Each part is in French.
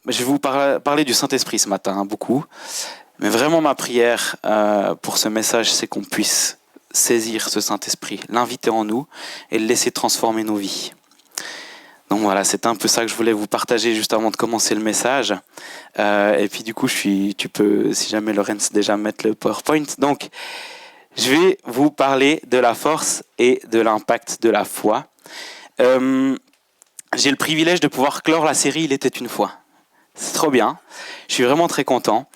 je vais vous parler du Saint-Esprit ce matin, beaucoup. Mais vraiment, ma prière pour ce message, c'est qu'on puisse saisir ce Saint-Esprit, l'inviter en nous et le laisser transformer nos vies. Donc voilà, c'est un peu ça que je voulais vous partager juste avant de commencer le message. Et puis du coup, tu peux, si jamais Laurence, déjà mettre le PowerPoint. Donc, je vais vous parler de la force et de l'impact de la foi. J'ai le privilège de pouvoir clore la série Il était une fois. C'est trop bien. Je suis vraiment très content.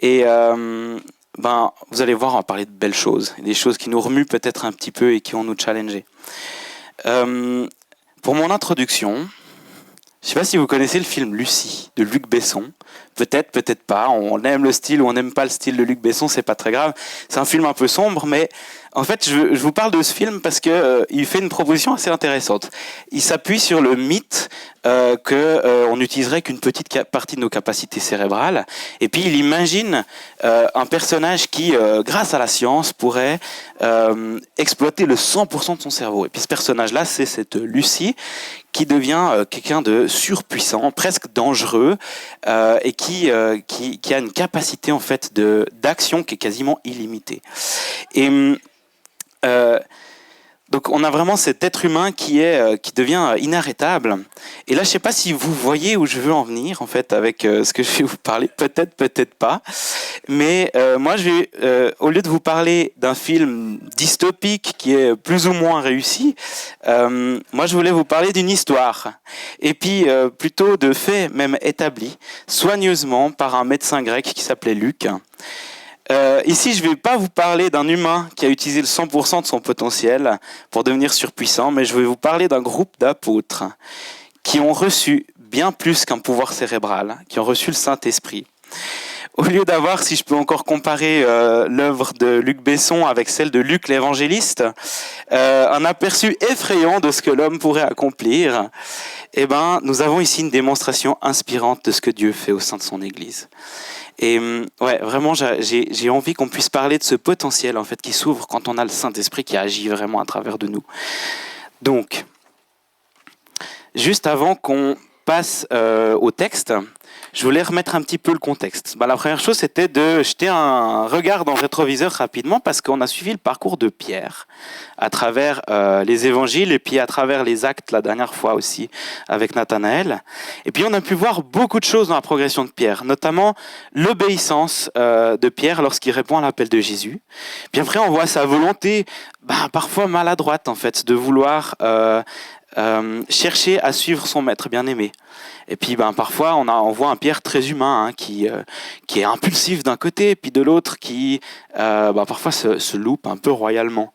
Et vous allez voir, on va parler de belles choses, des choses qui nous remuent peut-être un petit peu et qui vont nous challenger. Pour mon introduction, je ne sais pas si vous connaissez le film Lucie de Luc Besson. Peut-être, peut-être pas. On aime le style ou on n'aime pas le style de Luc Besson, c'est pas très grave. C'est un film un peu sombre, mais en fait, je vous parle de ce film parce que il fait une proposition assez intéressante. Il s'appuie sur le mythe qu'on n'utiliserait qu'une petite partie de nos capacités cérébrales. Et puis, il imagine un personnage qui, grâce à la science, pourrait exploiter le 100% de son cerveau. Et puis, ce personnage-là, c'est cette Lucie qui devient quelqu'un de surpuissant, presque dangereux, et qui a une capacité en fait d'action qui est quasiment illimitée. Et donc on a vraiment cet être humain qui devient inarrêtable. Et là, je ne sais pas si vous voyez où je veux en venir en fait avec ce que je vais vous parler. Peut-être, peut-être pas. Mais moi, je vais, au lieu de vous parler d'un film dystopique qui est plus ou moins réussi, moi, je voulais vous parler d'une histoire. Et puis plutôt de faits même établis soigneusement par un médecin grec qui s'appelait Luc. Ici, je ne vais pas vous parler d'un humain qui a utilisé le 100% de son potentiel pour devenir surpuissant, mais je vais vous parler d'un groupe d'apôtres qui ont reçu bien plus qu'un pouvoir cérébral, qui ont reçu le Saint-Esprit. Au lieu d'avoir, si je peux encore comparer l'œuvre de Luc Besson avec celle de Luc l'évangéliste, un aperçu effrayant de ce que l'homme pourrait accomplir, nous avons ici une démonstration inspirante de ce que Dieu fait au sein de son Église. Et vraiment, j'ai envie qu'on puisse parler de ce potentiel en fait qui s'ouvre quand on a le Saint-Esprit qui agit vraiment à travers de nous. Donc, juste avant qu'on passe au texte, je voulais remettre un petit peu le contexte. La première chose, c'était de jeter un regard dans le rétroviseur rapidement parce qu'on a suivi le parcours de Pierre à travers les évangiles et puis à travers les actes la dernière fois aussi avec Nathanaël. Et puis on a pu voir beaucoup de choses dans la progression de Pierre, notamment l'obéissance de Pierre lorsqu'il répond à l'appel de Jésus. Puis après, on voit sa volonté parfois maladroite en fait de vouloir chercher à suivre son maître bien-aimé. Et puis parfois on voit un Pierre très humain qui est impulsif d'un côté et puis de l'autre qui parfois se loupe un peu royalement.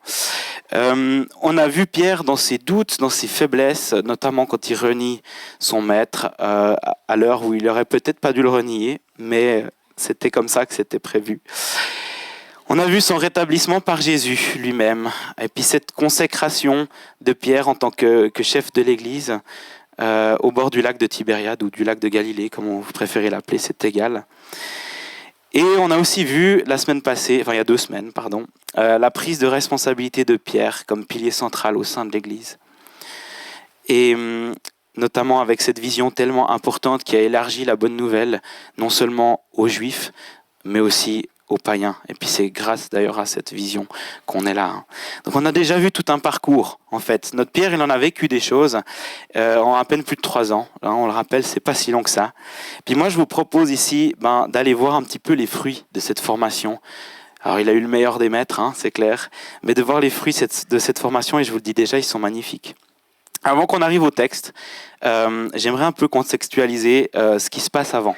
On a vu Pierre dans ses doutes, dans ses faiblesses, notamment quand il renie son maître à l'heure où il aurait peut-être pas dû le renier, mais c'était comme ça que c'était prévu. On a vu son rétablissement par Jésus lui-même, et puis cette consécration de Pierre en tant que chef de l'Église au bord du lac de Tibériade ou du lac de Galilée, comme vous préférez l'appeler, c'est égal. Et on a aussi vu la semaine passée, il y a 2 semaines, la prise de responsabilité de Pierre comme pilier central au sein de l'Église. Et notamment avec cette vision tellement importante qui a élargi la bonne nouvelle, non seulement aux Juifs, mais aussi aux païens. Et puis c'est grâce d'ailleurs à cette vision qu'on est là. Donc on a déjà vu tout un parcours en fait. Notre Pierre, il en a vécu des choses en à peine plus de 3 ans. Là, on le rappelle, c'est pas si long que ça. Puis moi je vous propose ici d'aller voir un petit peu les fruits de cette formation. Alors il a eu le meilleur des maîtres, c'est clair, mais de voir les fruits de cette formation, et je vous le dis déjà, ils sont magnifiques. Avant qu'on arrive au texte, j'aimerais un peu contextualiser ce qui se passe avant.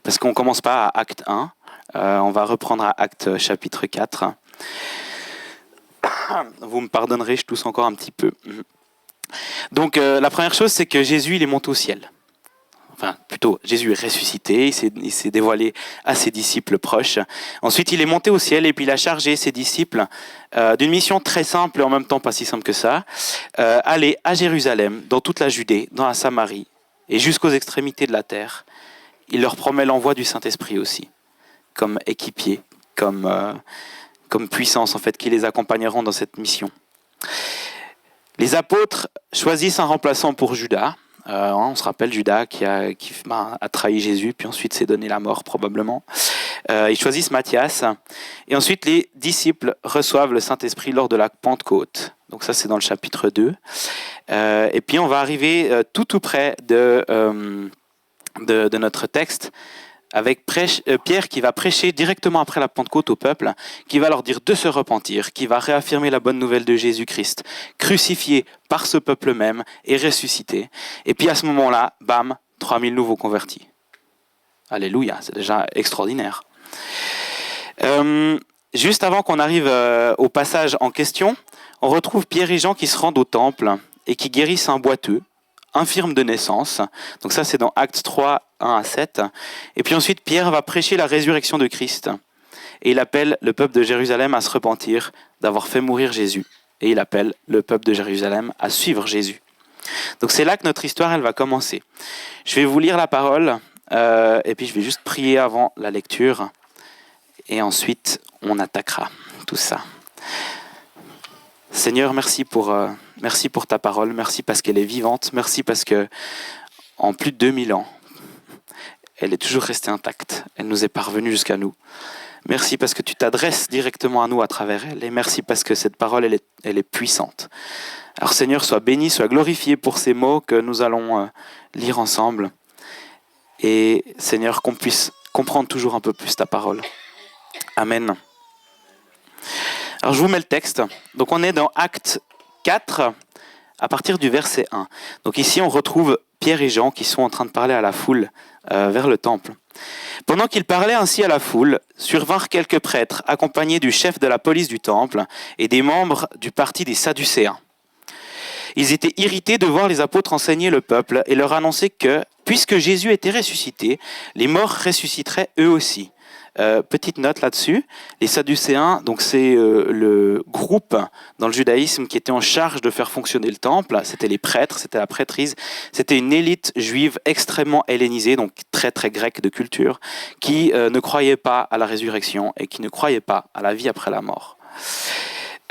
Parce qu'on commence pas à acte 1, on va reprendre à acte chapitre 4. Vous me pardonnerez, je tousse encore un petit peu. Donc la première chose, c'est que Jésus, il est monté au ciel. Enfin, plutôt, Jésus est ressuscité, il s'est dévoilé à ses disciples proches. Ensuite, il est monté au ciel et puis il a chargé ses disciples d'une mission très simple et en même temps pas si simple que ça. Aller à Jérusalem, dans toute la Judée, dans la Samarie et jusqu'aux extrémités de la terre. Il leur promet l'envoi du Saint-Esprit aussi, comme équipier, comme puissance en fait, qui les accompagneront dans cette mission. Les apôtres choisissent un remplaçant pour Judas. On se rappelle Judas qui a trahi Jésus, puis ensuite s'est donné la mort probablement. Ils choisissent Matthias. Et ensuite, les disciples reçoivent le Saint-Esprit lors de la Pentecôte. Donc ça, c'est dans le chapitre 2. Et puis, on va arriver tout près de notre texte, avec Pierre qui va prêcher directement après la Pentecôte au peuple, qui va leur dire de se repentir, qui va réaffirmer la bonne nouvelle de Jésus-Christ, crucifié par ce peuple même et ressuscité. Et puis à ce moment-là, bam, 3000 nouveaux convertis. Alléluia, c'est déjà extraordinaire. Juste avant qu'on arrive au passage en question, on retrouve Pierre et Jean qui se rendent au temple et qui guérissent un boiteux, infirme de naissance. Donc ça, c'est dans Actes 3, 1 à 7. Et puis ensuite, Pierre va prêcher la résurrection de Christ. Et il appelle le peuple de Jérusalem à se repentir d'avoir fait mourir Jésus. Et il appelle le peuple de Jérusalem à suivre Jésus. Donc c'est là que notre histoire, elle va commencer. Je vais vous lire la parole, et puis je vais juste prier avant la lecture. Et ensuite, on attaquera tout ça. Seigneur, merci pour ta parole, merci parce qu'elle est vivante, merci parce que en plus de 2000 ans, elle est toujours restée intacte, elle nous est parvenue jusqu'à nous. Merci parce que tu t'adresses directement à nous à travers elle, et merci parce que cette parole, elle est puissante. Alors Seigneur, sois béni, sois glorifié pour ces mots que nous allons lire ensemble, et Seigneur, qu'on puisse comprendre toujours un peu plus ta parole. Amen. Alors je vous mets le texte. Donc on est dans Actes 4 à partir du verset 1. Donc ici on retrouve Pierre et Jean qui sont en train de parler à la foule vers le temple. Pendant qu'ils parlaient ainsi à la foule, survinrent quelques prêtres accompagnés du chef de la police du temple et des membres du parti des Sadducéens. Ils étaient irrités de voir les apôtres enseigner le peuple et leur annoncer que, puisque Jésus était ressuscité, les morts ressusciteraient eux aussi. Petite note là-dessus, les Sadducéens, donc c'est le groupe dans le judaïsme qui était en charge de faire fonctionner le temple. C'était les prêtres, c'était la prêtrise, c'était une élite juive extrêmement hellénisée, donc très très grecque de culture, qui ne croyait pas à la résurrection et qui ne croyait pas à la vie après la mort.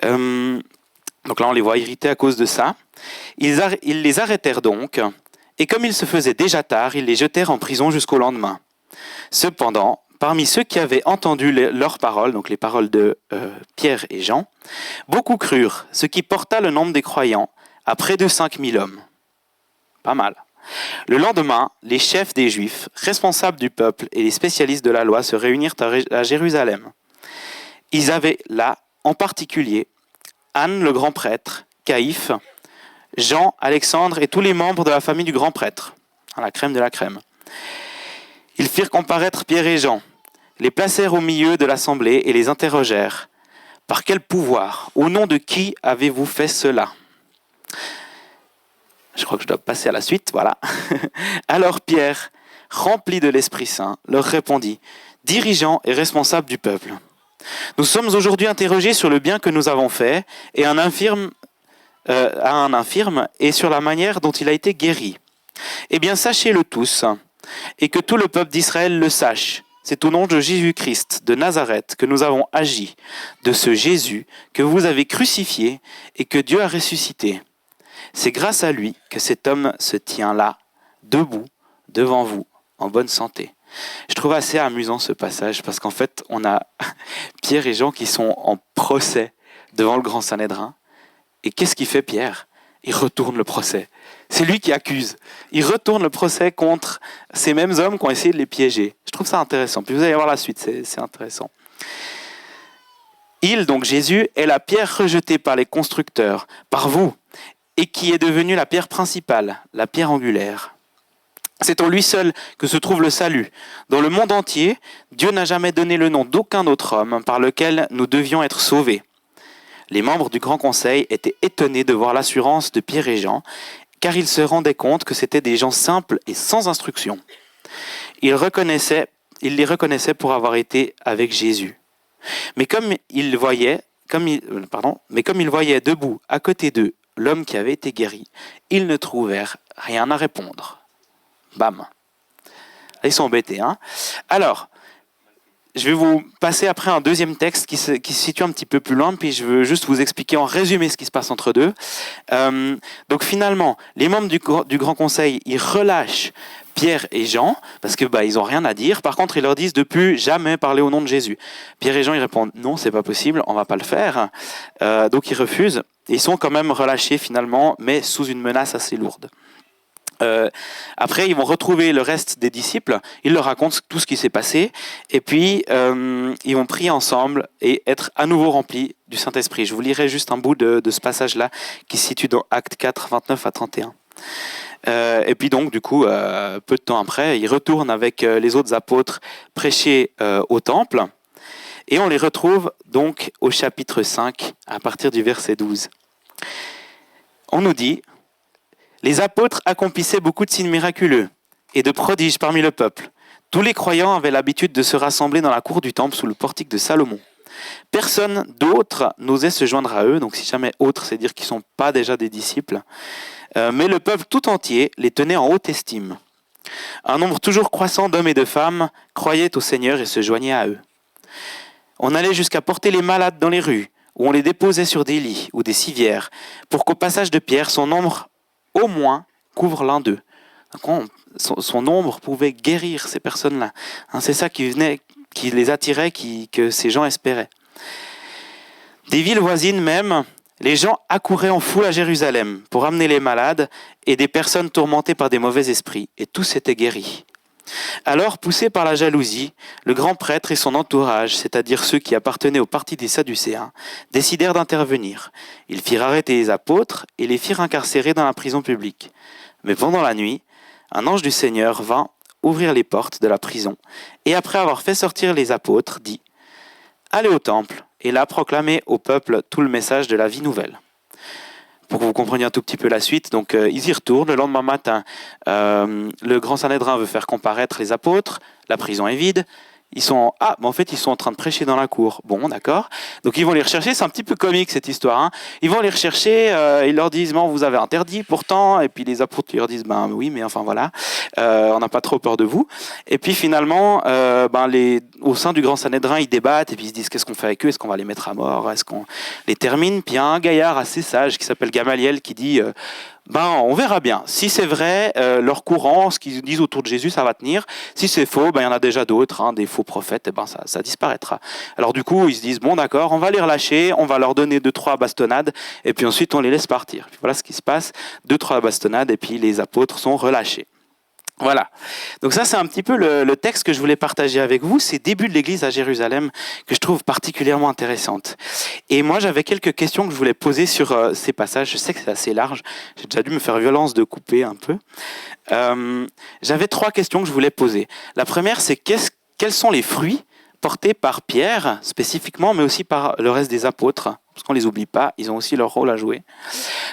Donc là, on les voit irrités à cause de ça. Ils les arrêtèrent donc, et comme il se faisait déjà tard, ils les jetèrent en prison jusqu'au lendemain. Cependant, parmi ceux qui avaient entendu leurs paroles, donc les paroles de Pierre et Jean, beaucoup crurent, ce qui porta le nombre des croyants à près de 5000 hommes. Pas mal. Le lendemain, les chefs des Juifs, responsables du peuple et les spécialistes de la loi se réunirent à Jérusalem. Ils avaient là, en particulier, Anne le grand prêtre, Caïphe, Jean, Alexandre et tous les membres de la famille du grand prêtre, la crème de la crème. Ils firent comparaître Pierre et Jean, les placèrent au milieu de l'assemblée et les interrogèrent. « Par quel pouvoir, au nom de qui avez-vous fait cela ?» Je crois que je dois passer à la suite, voilà. Alors Pierre, rempli de l'Esprit Saint, leur répondit, dirigeant et responsable du peuple. « Nous sommes aujourd'hui interrogés sur le bien que nous avons fait et à un infirme et sur la manière dont il a été guéri. Eh bien, sachez-le tous, et que tout le peuple d'Israël le sache. C'est au nom de Jésus-Christ de Nazareth que nous avons agi, de ce Jésus que vous avez crucifié et que Dieu a ressuscité. C'est grâce à lui que cet homme se tient là, debout, devant vous, en bonne santé. » Je trouve assez amusant ce passage parce qu'en fait, on a Pierre et Jean qui sont en procès devant le grand Sanhédrin. Et qu'est-ce qu'il fait Pierre ? Il retourne le procès. C'est lui qui accuse. Il retourne le procès contre ces mêmes hommes qui ont essayé de les piéger. Je trouve ça intéressant. Puis vous allez voir la suite, c'est intéressant. Il, donc Jésus, est la pierre rejetée par les constructeurs, par vous, et qui est devenue la pierre principale, la pierre angulaire. C'est en lui seul que se trouve le salut. Dans le monde entier, Dieu n'a jamais donné le nom d'aucun autre homme par lequel nous devions être sauvés. Les membres du Grand Conseil étaient étonnés de voir l'assurance de Pierre et Jean, car ils se rendaient compte que c'étaient des gens simples et sans instruction. Ils les reconnaissaient pour avoir été avec Jésus. Mais comme ils voyaient debout à côté d'eux l'homme qui avait été guéri, ils ne trouvèrent rien à répondre. Bam. Ils sont embêtés, hein. Alors, je vais vous passer après un deuxième texte qui se situe un petit peu plus loin, puis je veux juste vous expliquer en résumé ce qui se passe entre deux. Donc finalement, les membres du Grand Conseil, ils relâchent Pierre et Jean, parce que ils ont rien à dire. Par contre, ils leur disent de plus jamais parler au nom de Jésus. Pierre et Jean, ils répondent non, c'est pas possible, on va pas le faire. Donc ils refusent. Ils sont quand même relâchés finalement, mais sous une menace assez lourde. Après, ils vont retrouver le reste des disciples, ils leur racontent tout ce qui s'est passé, et puis ils vont prier ensemble et être à nouveau remplis du Saint-Esprit. Je vous lirai juste un bout de ce passage-là qui se situe dans Actes 4, 29 à 31. Et puis donc, du coup, peu de temps après, ils retournent avec les autres apôtres prêcher au temple, et on les retrouve donc au chapitre 5, à partir du verset 12. On nous dit: les apôtres accomplissaient beaucoup de signes miraculeux et de prodiges parmi le peuple. Tous les croyants avaient l'habitude de se rassembler dans la cour du temple sous le portique de Salomon. Personne d'autre n'osait se joindre à eux, donc si jamais autre, c'est dire qu'ils ne sont pas déjà des disciples. Mais le peuple tout entier les tenait en haute estime. Un nombre toujours croissant d'hommes et de femmes croyaient au Seigneur et se joignaient à eux. On allait jusqu'à porter les malades dans les rues, où on les déposait sur des lits ou des civières, pour qu'au passage de Pierre, son ombre au moins couvre l'un d'eux. Donc son ombre pouvait guérir ces personnes-là. C'est ça qui les attirait, que ces gens espéraient. Des villes voisines même, les gens accouraient en foule à Jérusalem pour amener les malades et des personnes tourmentées par des mauvais esprits, et tous étaient guéris. Alors, poussé par la jalousie, le grand prêtre et son entourage, c'est-à-dire ceux qui appartenaient au parti des Sadducéens, décidèrent d'intervenir. Ils firent arrêter les apôtres et les firent incarcérer dans la prison publique. Mais pendant la nuit, un ange du Seigneur vint ouvrir les portes de la prison, et après avoir fait sortir les apôtres, dit: « Allez au temple, et là proclamez au peuple tout le message de la vie nouvelle. » Pour que vous compreniez un tout petit peu la suite, donc ils y retournent. Le lendemain matin, le grand Sanhédrin veut faire comparaître les apôtres. La prison est vide. Ils sont en fait ils sont en train de prêcher dans la cour. Bon, d'accord. Donc ils vont les rechercher. C'est un petit peu comique cette histoire. Hein. Ils vont les rechercher. Ils leur disent: bon, vous avez interdit pourtant. Et puis les apôtres ils leur disent: ben oui, mais enfin voilà, on n'a pas trop peur de vous. Et puis finalement, au sein du grand Sanhédrin, ils débattent et puis ils se disent: qu'est-ce qu'on fait avec eux? Est-ce qu'on va les mettre à mort? Est-ce qu'on les termine? Puis il y a un gaillard assez sage qui s'appelle Gamaliel qui dit: on verra bien. Si c'est vrai, leur courant, ce qu'ils disent autour de Jésus, ça va tenir. Si c'est faux, il y en a déjà d'autres, des faux prophètes, ça disparaîtra. Alors du coup, ils se disent: bon d'accord, on va les relâcher, on va leur donner 2-3 bastonnades, et puis ensuite on les laisse partir. Puis voilà ce qui se passe, 2-3 bastonnades, et puis les apôtres sont relâchés. Voilà. Donc ça, c'est un petit peu le texte que je voulais partager avec vous, ces débuts de l'église à Jérusalem, que je trouve particulièrement intéressantes. Et moi, j'avais quelques questions que je voulais poser sur ces passages. Je sais que c'est assez large. J'ai déjà dû me faire violence de couper un peu. J'avais 3 questions que je voulais poser. La première, c'est quels sont les fruits portés par Pierre, spécifiquement, mais aussi par le reste des apôtres, parce qu'on ne les oublie pas, ils ont aussi leur rôle à jouer.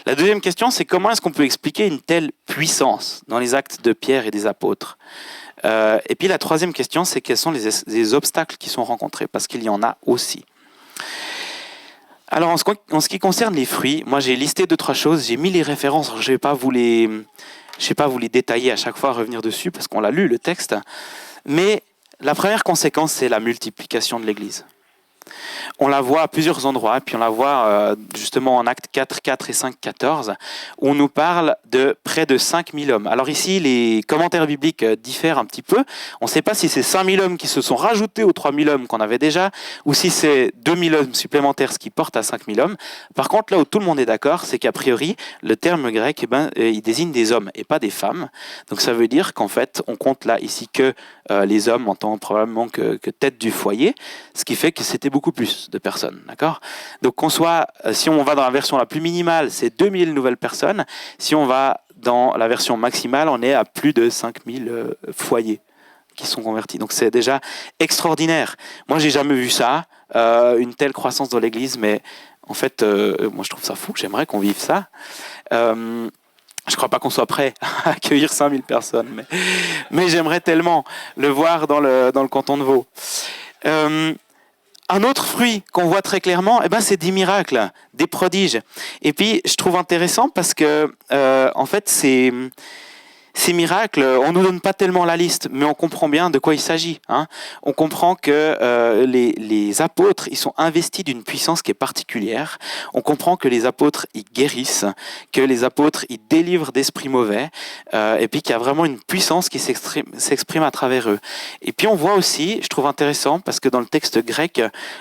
La deuxième question, c'est comment est-ce qu'on peut expliquer une telle puissance dans les actes de Pierre et des apôtres? Et puis la troisième question, c'est quels sont les obstacles qui sont rencontrés, parce qu'il y en a aussi. Alors en ce qui concerne les fruits, moi j'ai listé 2-3 choses, j'ai mis les références, je ne vais pas vous les détailler à chaque fois, revenir dessus, parce qu'on l'a lu le texte, mais la première conséquence, c'est la multiplication de l'Église. On la voit à plusieurs endroits, puis on la voit justement en Actes 4, 4 et 5, 14, où on nous parle de près de 5000 hommes. Alors ici, les commentaires bibliques diffèrent un petit peu. On ne sait pas si c'est 5000 hommes qui se sont rajoutés aux 3000 hommes qu'on avait déjà, ou si c'est 2000 hommes supplémentaires, ce qui porte à 5000 hommes. Par contre, là où tout le monde est d'accord, c'est qu'a priori, le terme grec, il désigne des hommes et pas des femmes. Donc ça veut dire qu'en fait, on compte là ici que les hommes en tant probablement que tête du foyer, ce qui fait que c'était beaucoup plus de personnes, d'accord? Donc si on va dans la version la plus minimale, c'est 2000 nouvelles personnes. Si on va dans la version maximale, on est à plus de 5000 foyers qui sont convertis. Donc c'est déjà extraordinaire. Moi, j'ai jamais vu ça, une telle croissance dans l'Église, mais en fait, moi je trouve ça fou. J'aimerais qu'on vive ça. Je ne crois pas qu'on soit prêt à accueillir 5000 personnes, mais j'aimerais tellement le voir dans le canton de Vaud. Un autre fruit qu'on voit très clairement, c'est des miracles, des prodiges. Et puis, je trouve intéressant parce que, en fait, Ces miracles, on ne nous donne pas tellement la liste, mais on comprend bien de quoi il s'agit. Hein. On comprend que les apôtres, ils sont investis d'une puissance qui est particulière. On comprend que les apôtres, ils guérissent, que les apôtres, ils délivrent d'esprits mauvais, et puis qu'il y a vraiment une puissance qui s'exprime à travers eux. Et puis on voit aussi, je trouve intéressant, parce que dans le texte grec,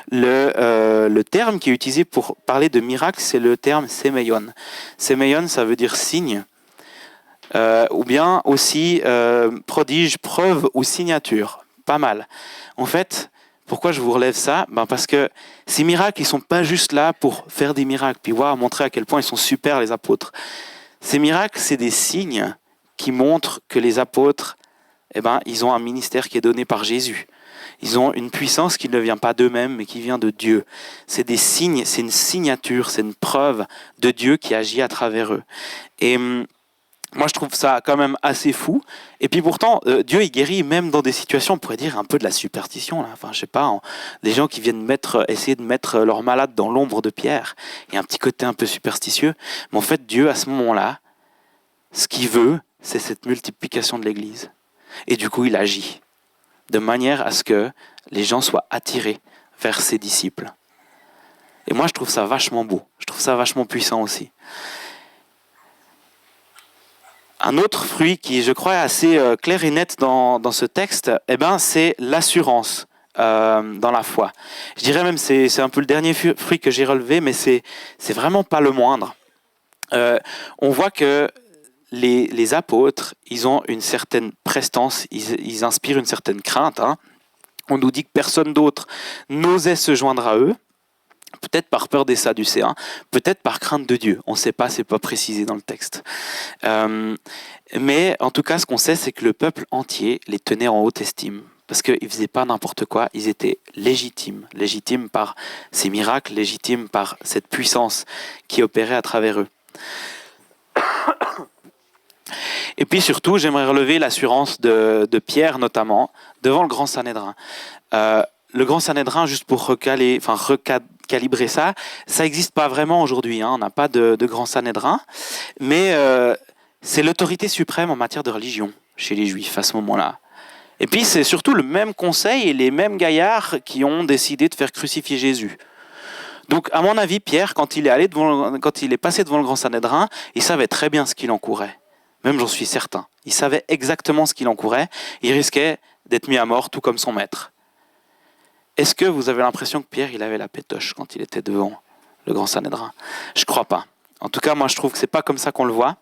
le terme qui est utilisé pour parler de miracle, c'est le terme sémeion. Sémeion, ça veut dire signe. Ou bien aussi prodige, preuve ou signature. Pas mal. En fait, pourquoi je vous relève ça ? Parce que ces miracles, ils sont pas juste là pour faire des miracles, puis montrer à quel point ils sont super les apôtres. Ces miracles, c'est des signes qui montrent que les apôtres, ils ont un ministère qui est donné par Jésus. Ils ont une puissance qui ne vient pas d'eux-mêmes, mais qui vient de Dieu. C'est des signes, c'est une signature, c'est une preuve de Dieu qui agit à travers eux. Et moi, je trouve ça quand même assez fou. Et puis pourtant, Dieu, il guérit même dans des situations, on pourrait dire, un peu de la superstition. Là. Enfin, je sais pas, des gens qui viennent essayer de mettre leurs malades dans l'ombre de Pierre. Il y a un petit côté un peu superstitieux. Mais en fait, Dieu, à ce moment-là, ce qu'il veut, c'est cette multiplication de l'Église. Et du coup, il agit de manière à ce que les gens soient attirés vers ses disciples. Et moi, je trouve ça vachement beau. Je trouve ça vachement puissant aussi. Un autre fruit qui, je crois, est assez clair et net dans ce texte, c'est l'assurance dans la foi. Je dirais même c'est un peu le dernier fruit que j'ai relevé, mais c'est vraiment pas le moindre. On voit que les apôtres, ils ont une certaine prestance, ils inspirent une certaine crainte. Hein. On nous dit que personne d'autre n'osait se joindre à eux. Peut-être par peur des Sadducéens, peut-être par crainte de Dieu. On ne sait pas, c'est pas précisé dans le texte. Mais en tout cas, ce qu'on sait, c'est que le peuple entier les tenait en haute estime. Parce qu'ils ne faisaient pas n'importe quoi, ils étaient légitimes. Légitimes par ces miracles, légitimes par cette puissance qui opérait à travers eux. Et puis surtout, j'aimerais relever l'assurance de Pierre, notamment, devant le grand Sanhédrin. Le grand Sanhédrin, juste pour recalibrer ça n'existe pas vraiment aujourd'hui. Hein. On n'a pas de grand Sanhédrin, mais c'est l'autorité suprême en matière de religion chez les Juifs à ce moment-là. Et puis c'est surtout le même conseil et les mêmes gaillards qui ont décidé de faire crucifier Jésus. Donc à mon avis, Pierre, quand il est passé devant le grand Sanhédrin, il savait très bien ce qu'il encourait. Même j'en suis certain. Il savait exactement ce qu'il encourait. Il risquait d'être mis à mort, tout comme son maître. Est-ce que vous avez l'impression que Pierre, il avait la pétoche quand il était devant le grand Sanhédrin ? Je crois pas. En tout cas, moi, je trouve que c'est pas comme ça qu'on le voit.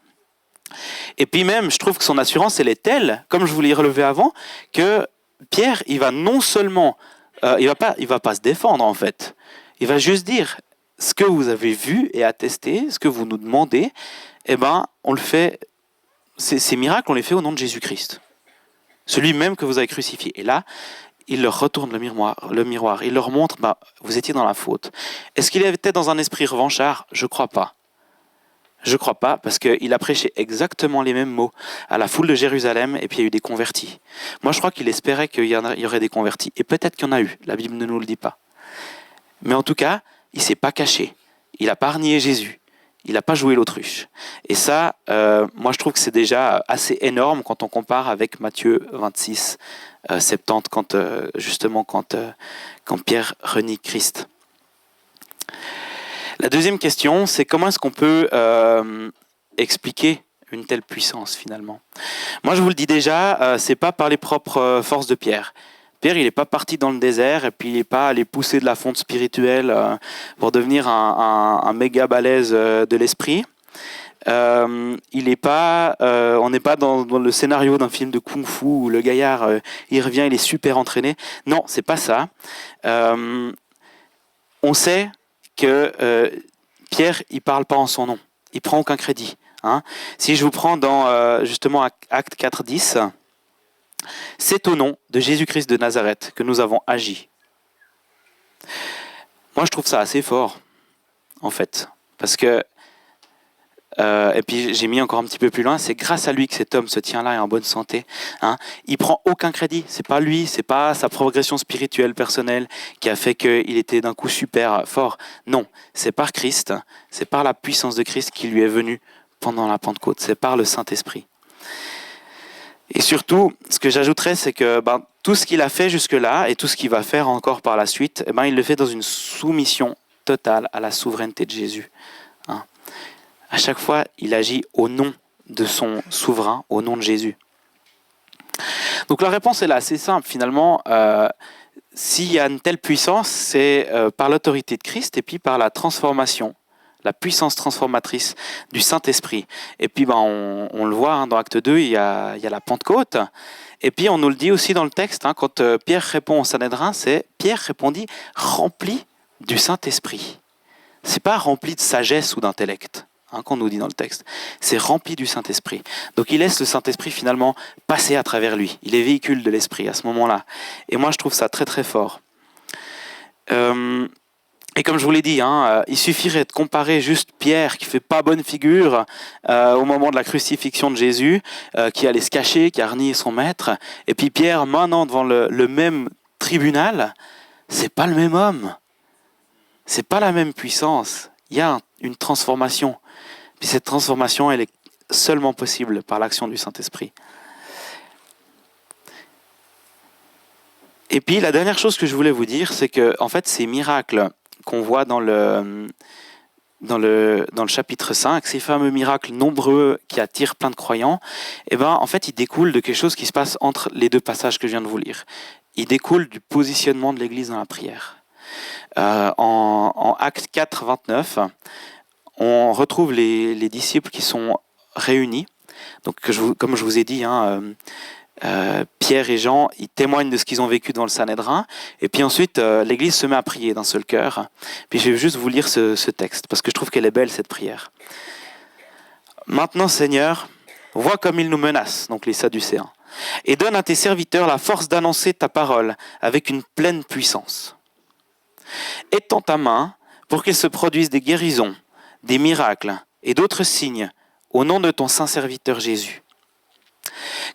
Et puis même, je trouve que son assurance, elle est telle, comme je vous l'ai relevé avant, que Pierre, il va non seulement, il va pas se défendre en fait. Il va juste dire ce que vous avez vu et attesté, ce que vous nous demandez. On le fait. Ces miracles, on les fait au nom de Jésus-Christ, celui même que vous avez crucifié. Et là, il leur retourne le miroir. Il leur montre, vous étiez dans la faute. Est-ce qu'il était dans un esprit revanchard ? Je crois pas. Je crois pas, parce qu'il a prêché exactement les mêmes mots à la foule de Jérusalem, et puis il y a eu des convertis. Moi, je crois qu'il espérait qu'il y aurait des convertis. Et peut-être qu'il y en a eu. La Bible ne nous le dit pas. Mais en tout cas, il s'est pas caché. Il n'a pas renié Jésus. Il n'a pas joué l'autruche. Et ça, moi, je trouve que c'est déjà assez énorme quand on compare avec Matthieu 26, 70, quand Pierre renie Christ. La deuxième question, c'est comment est-ce qu'on peut expliquer une telle puissance, finalement ? Moi, je vous le dis déjà, c'est pas par les propres forces de Pierre. Pierre, il n'est pas parti dans le désert et puis il n'est pas allé pousser de la fonte spirituelle pour devenir un méga balèze de l'esprit. On n'est pas dans le scénario d'un film de kung-fu où le gaillard, il revient, il est super entraîné. Non, c'est pas ça. On sait que Pierre, il parle pas en son nom. Il prend aucun crédit. Hein. Si je vous prends dans justement Acte 4:10, c'est au nom de Jésus-Christ de Nazareth que nous avons agi. Moi, je trouve ça assez fort, en fait. Parce que, et puis j'ai mis encore un petit peu plus loin, c'est grâce à lui que cet homme se tient là et est en bonne santé. Hein. Il prend aucun crédit. C'est pas lui, c'est pas sa progression spirituelle personnelle qui a fait qu'il était d'un coup super fort. Non, c'est par Christ, c'est par la puissance de Christ qui lui est venue pendant la Pentecôte. C'est par le Saint-Esprit. Et surtout, ce que j'ajouterais, c'est que tout ce qu'il a fait jusque-là et tout ce qu'il va faire encore par la suite, il le fait dans une soumission totale à la souveraineté de Jésus. Hein. À chaque fois, il agit au nom de son souverain, au nom de Jésus. Donc la réponse est là, assez simple finalement. S'il y a une telle puissance, c'est par l'autorité de Christ et puis par la transformation, la puissance transformatrice du Saint-Esprit. Et puis on le voit dans Acte 2, il y a la Pentecôte. Et puis on nous le dit aussi dans le texte, quand Pierre répond au Sanhédrin, c'est Pierre répondit rempli du Saint-Esprit. C'est pas rempli de sagesse ou d'intellect qu'on nous dit dans le texte. C'est rempli du Saint-Esprit. Donc il laisse le Saint-Esprit finalement passer à travers lui. Il est véhicule de l'Esprit à ce moment-là. Et moi je trouve ça très très fort. Et comme je vous l'ai dit, il suffirait de comparer juste Pierre qui fait pas bonne figure au moment de la crucifixion de Jésus, qui allait se cacher, qui a renié son maître, et puis Pierre maintenant devant le même tribunal, c'est pas le même homme, c'est pas la même puissance. Il y a une transformation, puis cette transformation, elle est seulement possible par l'action du Saint-Esprit. Et puis la dernière chose que je voulais vous dire, c'est que en fait ces miracles qu'on voit dans le chapitre 5, ces fameux miracles nombreux qui attirent plein de croyants, en fait, ils découlent de quelque chose qui se passe entre les deux passages que je viens de vous lire. Ils découlent du positionnement de l'Église dans la prière. En Actes 4, 29, on retrouve les disciples qui sont réunis. Donc, comme je vous ai dit, Pierre et Jean, ils témoignent de ce qu'ils ont vécu dans le Sanhédrin, et puis ensuite l'Église se met à prier d'un seul cœur. Puis je vais juste vous lire ce texte, parce que je trouve qu'elle est belle cette prière. Maintenant Seigneur, vois comme ils nous menacent, donc les Sadducéens, et donne à tes serviteurs la force d'annoncer ta parole avec une pleine puissance. Étends ta main pour qu'il se produise des guérisons, des miracles et d'autres signes au nom de ton saint serviteur Jésus.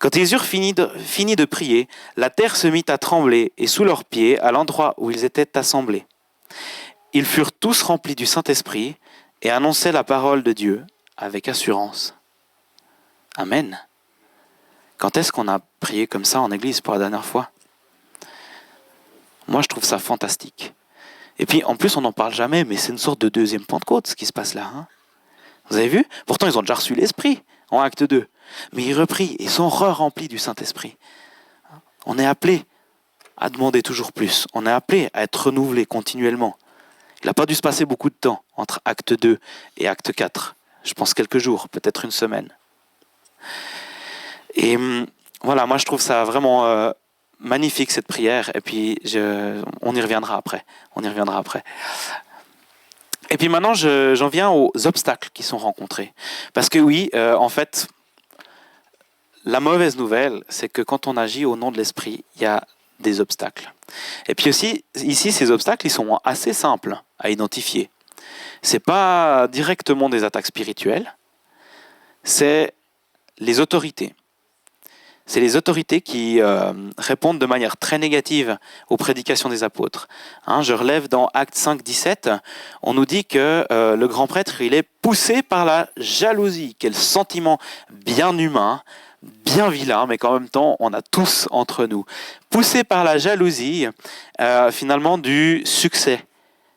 Quand ils eurent fini de prier, la terre se mit à trembler et sous leurs pieds, à l'endroit où ils étaient assemblés. Ils furent tous remplis du Saint-Esprit et annonçaient la parole de Dieu avec assurance. Amen. Quand est-ce qu'on a prié comme ça en église pour la dernière fois ? Moi, je trouve ça fantastique. Et puis, en plus, on n'en parle jamais, mais c'est une sorte de deuxième Pentecôte, ce qui se passe là. Vous avez vu ? Pourtant, ils ont déjà reçu l'Esprit en Acte 2. Mais ils reprient et sont remplis du Saint-Esprit. On est appelé à demander toujours plus. On est appelé à être renouvelé continuellement. Il n'a pas dû se passer beaucoup de temps entre Acte 2 et Acte 4. Je pense quelques jours, peut-être une semaine. Et voilà, moi je trouve ça vraiment magnifique cette prière. Et puis on y reviendra après. Et puis maintenant, j'en viens aux obstacles qui sont rencontrés. Parce que oui, en fait, la mauvaise nouvelle, c'est que quand on agit au nom de l'Esprit, il y a des obstacles. Et puis aussi, ici, ces obstacles, ils sont assez simples à identifier. Ce n'est pas directement des attaques spirituelles, c'est les autorités. C'est les autorités qui répondent de manière très négative aux prédications des apôtres. Je relève dans Actes 5, 17, on nous dit que le grand prêtre, il est poussé par la jalousie. Quel sentiment bien humain, bien vilain, mais qu'en même temps, on a tous entre nous. Poussé par la jalousie, finalement, du succès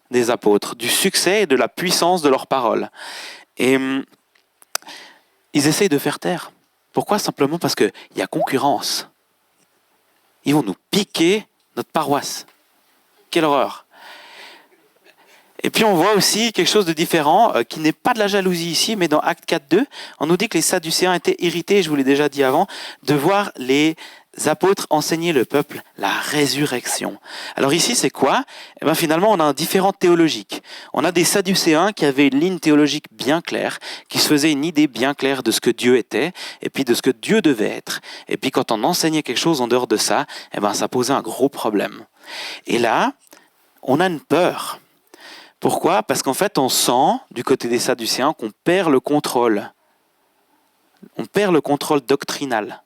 des apôtres, du succès et de la puissance de leurs paroles. Et ils essayent de faire taire. Pourquoi ? Simplement parce qu'il y a concurrence. Ils vont nous piquer notre paroisse. Quelle horreur. Et puis on voit aussi quelque chose de différent, qui n'est pas de la jalousie ici, mais dans Acte 4, 2, on nous dit que les Sadducéens étaient irrités, je vous l'ai déjà dit avant, de voir les apôtres enseigner le peuple la résurrection. Alors ici, c'est quoi ? Finalement, on a un différent théologique. On a des Sadducéens qui avaient une ligne théologique bien claire, qui se faisaient une idée bien claire de ce que Dieu était, et puis de ce que Dieu devait être. Et puis quand on enseignait quelque chose en dehors de ça, ça posait un gros problème. Et là, on a une peur. Pourquoi ? Parce qu'en fait, on sent, du côté des Sadducéens, qu'on perd le contrôle. On perd le contrôle doctrinal.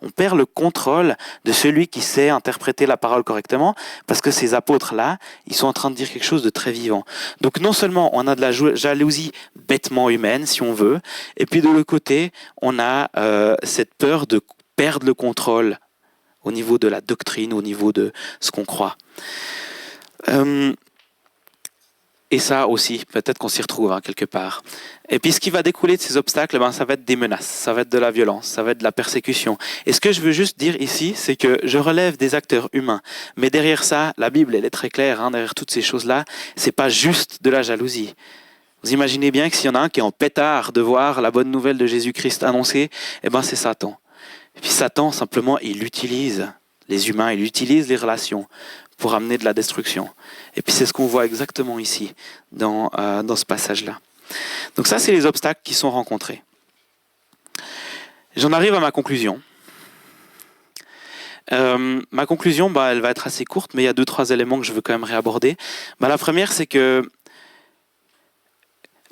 On perd le contrôle de celui qui sait interpréter la parole correctement, parce que ces apôtres-là, ils sont en train de dire quelque chose de très vivant. Donc non seulement on a de la jalousie bêtement humaine, si on veut, et puis de l'autre côté, on a cette peur de perdre le contrôle au niveau de la doctrine, au niveau de ce qu'on croit. Et ça aussi, peut-être qu'on s'y retrouve quelque part. Et puis ce qui va découler de ces obstacles, ça va être des menaces, ça va être de la violence, ça va être de la persécution. Et ce que je veux juste dire ici, c'est que je relève des acteurs humains. Mais derrière ça, la Bible, elle est très claire, derrière toutes ces choses-là, c'est pas juste de la jalousie. Vous imaginez bien que s'il y en a un qui est en pétard de voir la bonne nouvelle de Jésus-Christ annoncée, c'est Satan. Et puis Satan, simplement, il utilise les humains, il utilise les relations pour amener de la destruction. Et puis c'est ce qu'on voit exactement ici, dans ce passage-là. Donc ça, c'est les obstacles qui sont rencontrés. J'en arrive à ma conclusion. Ma conclusion, elle va être assez courte, mais il y a 2-3 éléments que je veux quand même réaborder. La première, c'est que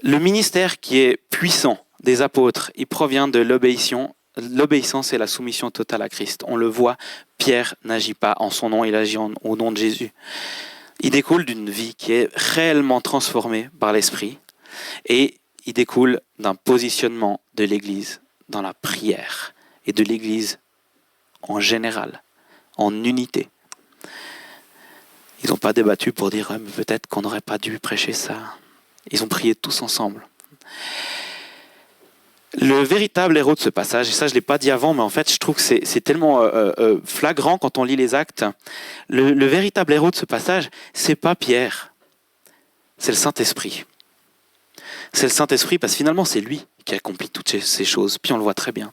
le ministère qui est puissant des apôtres, il provient de l'obéissance et la soumission totale à Christ. On le voit, Pierre n'agit pas en son nom, il agit au nom de Jésus. Il découle d'une vie qui est réellement transformée par l'Esprit et il découle d'un positionnement de l'Église dans la prière et de l'Église en général, en unité. Ils n'ont pas débattu pour dire mais peut-être qu'on n'aurait pas dû prêcher ça. Ils ont prié tous ensemble. Le véritable héros de ce passage, et ça je ne l'ai pas dit avant, mais en fait je trouve que c'est tellement flagrant quand on lit les actes. Le véritable héros de ce passage, c'est pas Pierre, c'est le Saint-Esprit. C'est le Saint-Esprit parce que finalement c'est lui qui accomplit toutes ces choses, puis on le voit très bien.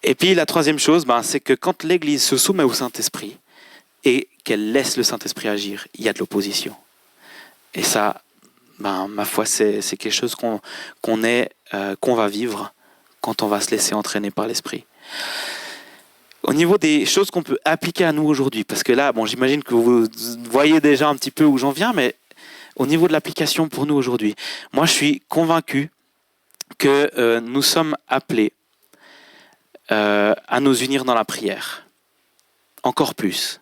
Et puis la troisième chose, c'est que quand l'Église se soumet au Saint-Esprit et qu'elle laisse le Saint-Esprit agir, il y a de l'opposition. Et ça, ma foi, c'est quelque chose qu'on va vivre quand on va se laisser entraîner par l'Esprit. Au niveau des choses qu'on peut appliquer à nous aujourd'hui, parce que là, j'imagine que vous voyez déjà un petit peu où j'en viens, mais au niveau de l'application pour nous aujourd'hui, moi je suis convaincu que nous sommes appelés à nous unir dans la prière, encore plus.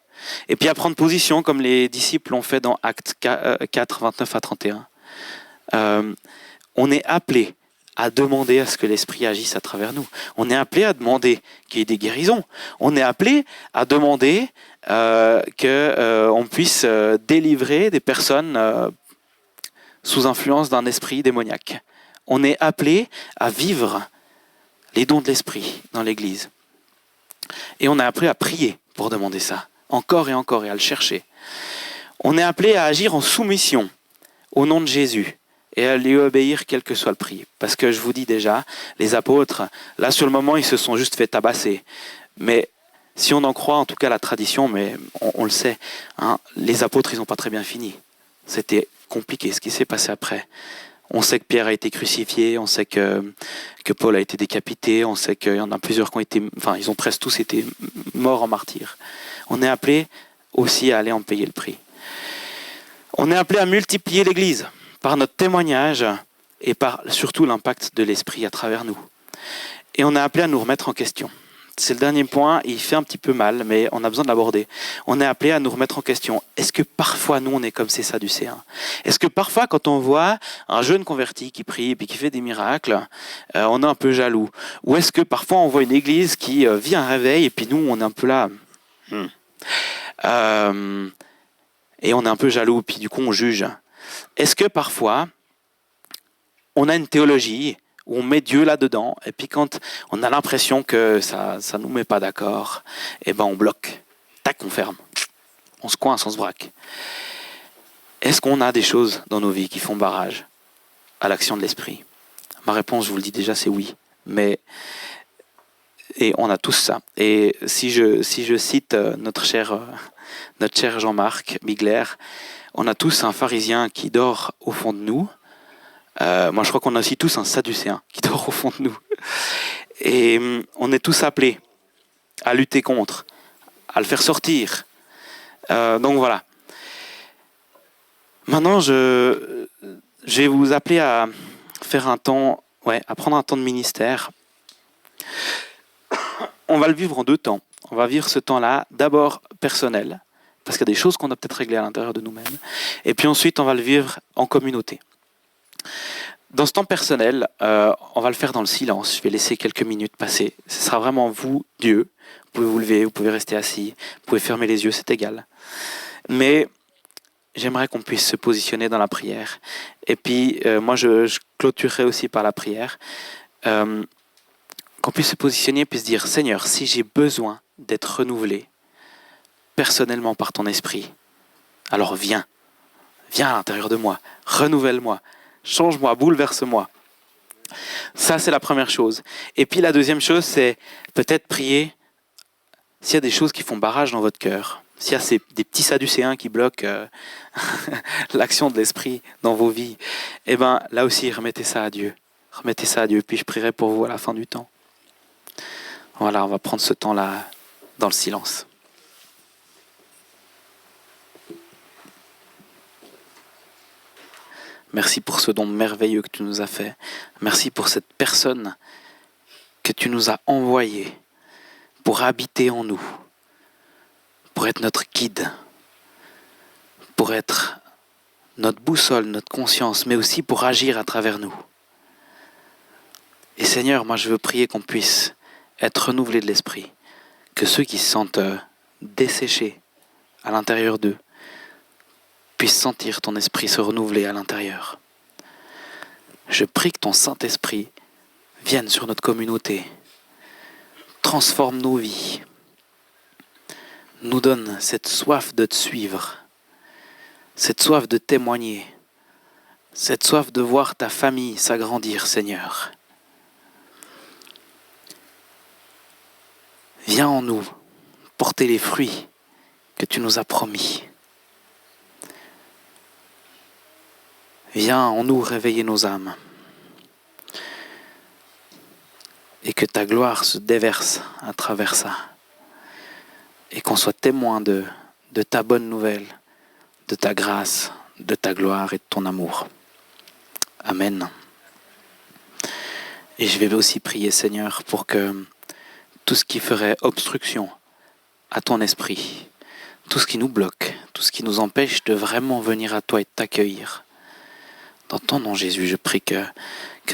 Et puis à prendre position comme les disciples l'ont fait dans Actes 4, 29 à 31. On est appelé à demander à ce que l'Esprit agisse à travers nous. On est appelé à demander qu'il y ait des guérisons. On est appelé à demander qu'on puisse délivrer des personnes sous influence d'un esprit démoniaque. On est appelé à vivre les dons de l'Esprit dans l'Église. Et on est appelé à prier pour demander ça, encore et encore, et à le chercher. On est appelé à agir en soumission au nom de Jésus et à lui obéir quel que soit le prix. Parce que je vous dis déjà, les apôtres, là sur le moment, ils se sont juste fait tabasser. Mais si on en croit en tout cas la tradition, mais on le sait, les apôtres, ils n'ont pas très bien fini. C'était compliqué ce qui s'est passé après. On sait que Pierre a été crucifié, on sait que Paul a été décapité, on sait qu'il y en a plusieurs qui ont été... ils ont presque tous été morts en martyrs. On est appelé aussi à aller en payer le prix. On est appelé à multiplier l'Église par notre témoignage et par surtout l'impact de l'Esprit à travers nous. Et on est appelé à nous remettre en question. C'est le dernier point, il fait un petit peu mal, mais on a besoin de l'aborder. On est appelé à nous remettre en question. Est-ce que parfois, nous, on est comme ces Sadducéens ? Est-ce que parfois, quand on voit un jeune converti qui prie et qui fait des miracles, on est un peu jaloux ? Ou est-ce que parfois, on voit une église qui vit un réveil et puis nous, on est un peu là... et on est un peu jaloux, puis du coup, on juge. Est-ce que parfois, on a une théologie où on met Dieu là-dedans, et puis quand on a l'impression que ça ne nous met pas d'accord, on bloque. Tac, on ferme. On se coince, on se braque. Est-ce qu'on a des choses dans nos vies qui font barrage à l'action de l'Esprit ? Ma réponse, je vous le dis déjà, c'est oui. Et on a tous ça. Et si je cite notre cher Jean-Marc Bigler, on a tous un pharisien qui dort au fond de nous. Moi, je crois qu'on a aussi tous un sadducéen qui dort au fond de nous. Et on est tous appelés à lutter contre, à le faire sortir. Donc voilà. Maintenant, je vais vous appeler à faire à prendre un temps de ministère. On va le vivre en 2 temps. On va vivre ce temps-là, d'abord personnel, parce qu'il y a des choses qu'on a peut-être réglées à l'intérieur de nous-mêmes. Et puis ensuite, on va le vivre en communauté. Dans ce temps personnel, on va le faire dans le silence. Je vais laisser quelques minutes passer. Ce sera vraiment vous, Dieu. Vous pouvez vous lever, vous pouvez rester assis, vous pouvez fermer les yeux, c'est égal. Mais j'aimerais qu'on puisse se positionner dans la prière. Et puis, moi, je clôturerai aussi par la prière. Qu'on puisse se positionner et puis se dire, Seigneur, si j'ai besoin d'être renouvelé personnellement par ton esprit, alors viens à l'intérieur de moi, renouvelle-moi, change-moi, bouleverse-moi. Ça, c'est la première chose. Et puis la deuxième chose, c'est peut-être prier s'il y a des choses qui font barrage dans votre cœur, s'il y a des petits sadducéens qui bloquent l'action de l'esprit dans vos vies, eh bien là aussi, remettez ça à Dieu. Remettez ça à Dieu, puis je prierai pour vous à la fin du temps. Voilà, on va prendre ce temps-là dans le silence. Merci pour ce don merveilleux que tu nous as fait. Merci pour cette personne que tu nous as envoyée pour habiter en nous, pour être notre guide, pour être notre boussole, notre conscience, mais aussi pour agir à travers nous. Et Seigneur, moi je veux prier qu'on puisse être renouvelés de l'esprit, que ceux qui se sentent desséchés à l'intérieur d'eux puissent sentir ton esprit se renouveler à l'intérieur. Je prie que ton Saint-Esprit vienne sur notre communauté, transforme nos vies, nous donne cette soif de te suivre, cette soif de témoigner, cette soif de voir ta famille s'agrandir, Seigneur. Viens en nous porter les fruits que tu nous as promis. Viens en nous réveiller nos âmes. Et que ta gloire se déverse à travers ça. Et qu'on soit témoin de ta bonne nouvelle, de ta grâce, de ta gloire et de ton amour. Amen. Et je vais aussi prier, Seigneur, pour que tout ce qui ferait obstruction à ton esprit, tout ce qui nous bloque, tout ce qui nous empêche de vraiment venir à toi et de t'accueillir, dans ton nom, Jésus, je prie que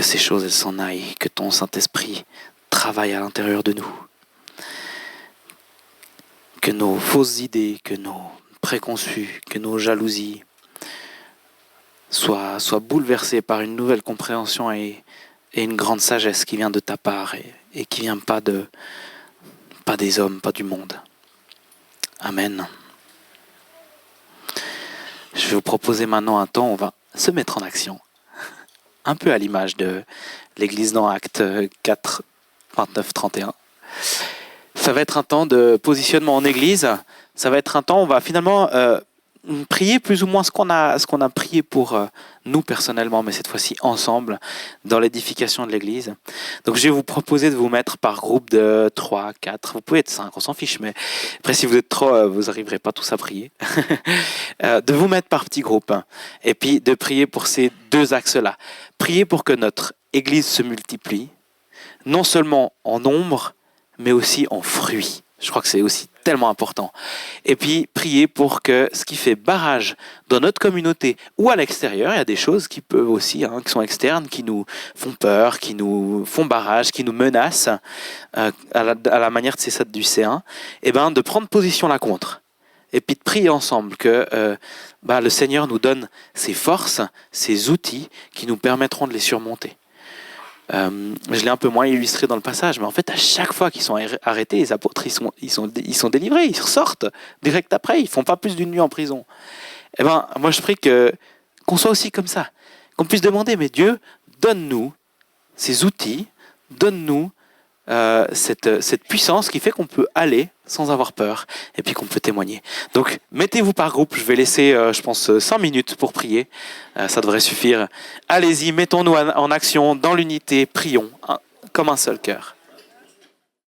ces choses elles s'en aillent, que ton Saint-Esprit travaille à l'intérieur de nous. Que nos fausses idées, que nos préconçus, que nos jalousies soient bouleversées par une nouvelle compréhension et une grande sagesse qui vient de ta part et qui vient pas des hommes, pas du monde. Amen. Je vais vous proposer maintenant un temps où on va se mettre en action, un peu à l'image de l'Église dans Actes 4, 29, 31. Ça va être un temps de positionnement en Église, ça va être un temps où on va finalement prier plus ou moins ce qu'on a prié pour nous personnellement, mais cette fois-ci ensemble, dans l'édification de l'Église. Donc je vais vous proposer de vous mettre par groupe de 3, 4, vous pouvez être 5, on s'en fiche, mais après si vous êtes trop, vous n'arriverez pas tous à prier. De vous mettre par petits groupes, et puis de prier pour ces deux axes-là. Prier pour que notre Église se multiplie, non seulement en nombre, mais aussi en fruits. Je crois que c'est aussi tellement important. Et puis, prier pour que ce qui fait barrage dans notre communauté ou à l'extérieur, il y a des choses qui peuvent aussi, qui sont externes, qui nous font peur, qui nous font barrage, qui nous menacent, à la manière de ces Sadducéens, et de prendre position là contre. Et puis de prier ensemble que le Seigneur nous donne ses forces, ses outils qui nous permettront de les surmonter. Je l'ai un peu moins illustré dans le passage, mais en fait, à chaque fois qu'ils sont arrêtés, les apôtres, ils sont délivrés, ils ressortent direct après, ils font pas plus d'une nuit en prison. Moi, je prie qu'on soit aussi comme ça, qu'on puisse demander, mais Dieu, donne-nous ces outils, donne-nous cette puissance qui fait qu'on peut aller sans avoir peur et puis qu'on peut témoigner. Donc mettez-vous par groupe, je vais laisser je pense 5 minutes pour prier, ça devrait suffire. Allez-y, mettons-nous en action dans l'unité, prions comme un seul cœur.